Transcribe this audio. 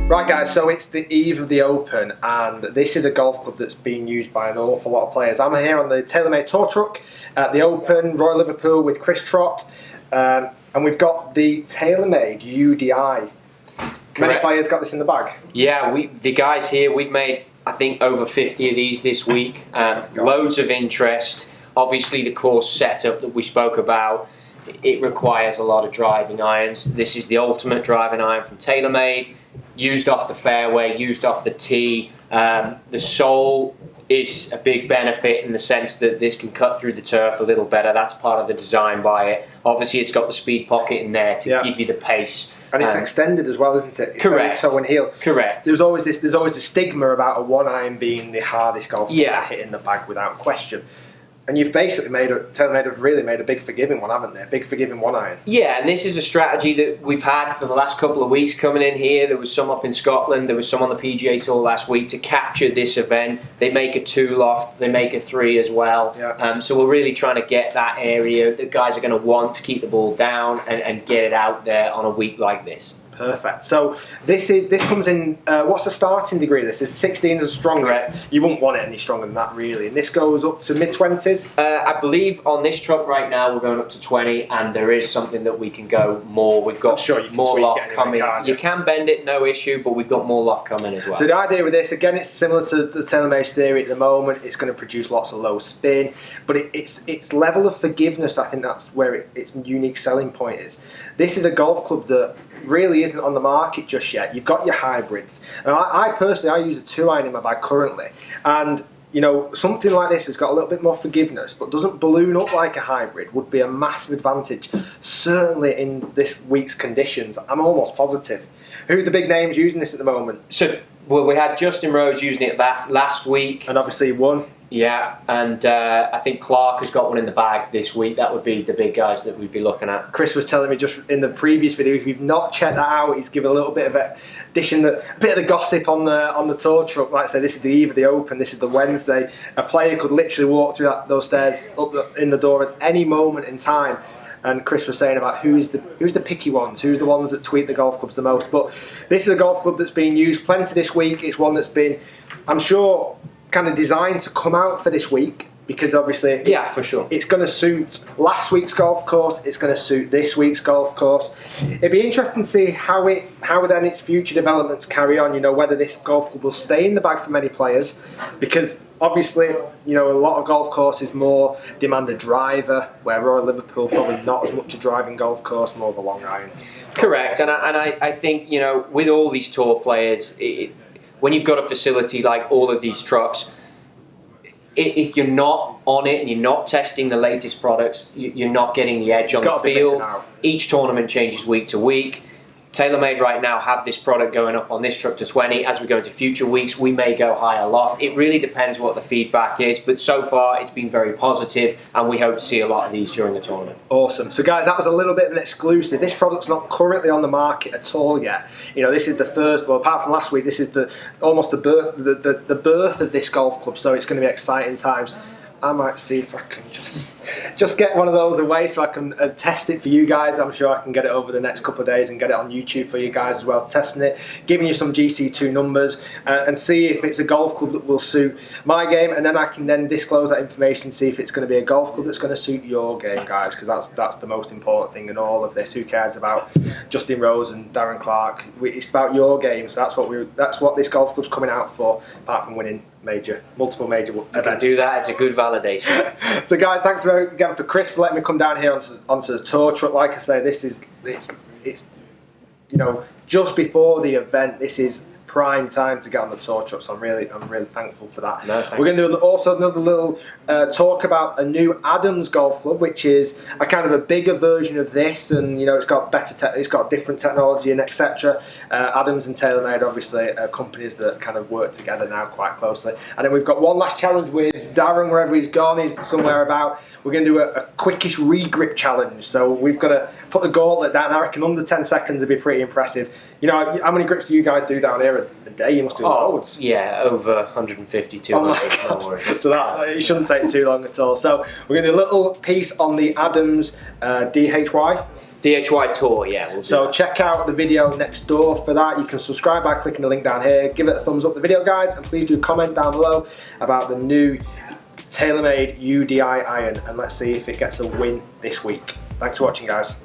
Right guys, so it's the eve of the Open and this is a golf club that's being used by an awful lot of players. I'm here on the TaylorMade Tour Truck at the Open, Royal Liverpool with Chris Trott, and we've got the TaylorMade UDI. Correct. Many players got this in the bag. Yeah, the guys here, we've made I think over 50 of these this week. Loads of interest. Obviously the course setup that we spoke about, it requires a lot of driving irons. This is the Ultimate Driving Iron from TaylorMade. Used off the fairway, used off the tee. The sole is a big benefit in the sense that this can cut through the turf a little better. That's part of the design by it. Obviously it's got the speed pocket in there to give you the pace. And it's extended as well, isn't it? It's correct. Toe and heel. Correct. There's always the stigma about a one iron being the hardest golf club to hit in the bag without question. And you've basically TaylorMade have really made a big forgiving one, haven't they? A big forgiving one iron. Yeah, and this is a strategy that we've had for the last couple of weeks coming in here. There was some up in Scotland, there was some on the PGA Tour last week to capture this event. They make a 2 loft, they make a 3 as well. Yeah. So we're really trying to get that area that guys are going to want to keep the ball down and get it out there on a week like this. Perfect. So this comes in. What's the starting degree? This is 16 as the strongest. Correct. You wouldn't want it any stronger than that, really. And this goes up to mid-20s. I believe on this truck right now we're going up to 20, and there is something that we can go more. We've got more loft coming. You can bend it, no issue, but we've got more loft coming as well. So the idea with this, again, it's similar to the TaylorMade theory at the moment. It's going to produce lots of low spin, but its level of forgiveness, I think that's where its unique selling point is. This is a golf club that really isn't on the market just yet. You've got your hybrids. And I personally use a 2 iron in my bag currently, and you know, something like this has got a little bit more forgiveness but doesn't balloon up like a hybrid would be a massive advantage, certainly in this week's conditions. I'm almost positive. Who are the big names using this at the moment? So we had Justin Rose using it last week, and obviously won. Yeah, and I think Clark has got one in the bag this week. That would be the big guys that we'd be looking at. Chris was telling me just in the previous video, if you've not checked that out, he's given a little bit of a bit of the gossip on the tour truck. Like I say, this is the eve of the Open. This is the Wednesday. A player could literally walk through those stairs in the door at any moment in time. And Chris was saying about who's the picky ones, who's the ones that tweet the golf clubs the most. But this is a golf club that's been used plenty this week. It's one that's been, I'm sure, kind of designed to come out for this week, because obviously for sure it's going to suit last week's golf course, it's going to suit this week's golf course. It'd be interesting to see how then its future developments carry on, you know, whether this golf club will stay in the bag for many players, because obviously, you know, a lot of golf courses more demand a driver, where Royal Liverpool probably not as much a driving golf course, more of a long iron. Correct. And I think, you know, with all these tour players, when you've got a facility like all of these trucks, if you're not on it and you're not testing the latest products, you're not getting the edge on the field. Each tournament changes week to week. TaylorMade right now have this product going up on this truck to 20. As we go into future weeks, we may go higher loft. It really depends what the feedback is, but so far it's been very positive, and we hope to see a lot of these during the tournament. Awesome. So guys, that was a little bit of an exclusive. This product's not currently on the market at all yet. You know, this is the first, well, apart from last week, this is almost the birth of this golf club, so it's going to be exciting times. I might see if I can just get one of those away so I can test it for you guys. I'm sure I can get it over the next couple of days and get it on YouTube for you guys as well, testing it, giving you some GC2 numbers, and see if it's a golf club that will suit my game, and then I can then disclose that information, see if it's going to be a golf club that's going to suit your game, guys, because that's the most important thing in all of this. Who cares about Justin Rose and Darren Clark? It's about your game, so that's what this golf club's coming out for, apart from winning multiple major events. You can do that, it's a good validation. So guys, thanks again for Chris for letting me come down here onto the tour truck. Like I say, it's you know, just before the event. This is prime time to get on the tour truck, so I'm really thankful for that. We're going to do also another little talk about a new Adams Golf Club, which is a kind of a bigger version of this, and you know, it's got it's got different technology and etc. Adams and TaylorMade, obviously, are companies that kind of work together now quite closely. And then we've got one last challenge with Darren, wherever he's gone, he's somewhere about. We're going to do a quickish re-grip challenge, so we've got to put the gauntlet down. I reckon under 10 seconds would be pretty impressive. You know, how many grips do you guys do down here a day? You must do loads. Yeah, over 150, 200. Don't worry. So it shouldn't take too long at all. So we're going to do a little piece on the Adams DHY. DHY Tour, yeah. We'll So check out the video next door for that. You can subscribe by clicking the link down here. Give it a thumbs up the video, guys, and please do comment down below about the new TaylorMade UDI iron, and let's see if it gets a win this week. Thanks for watching, guys.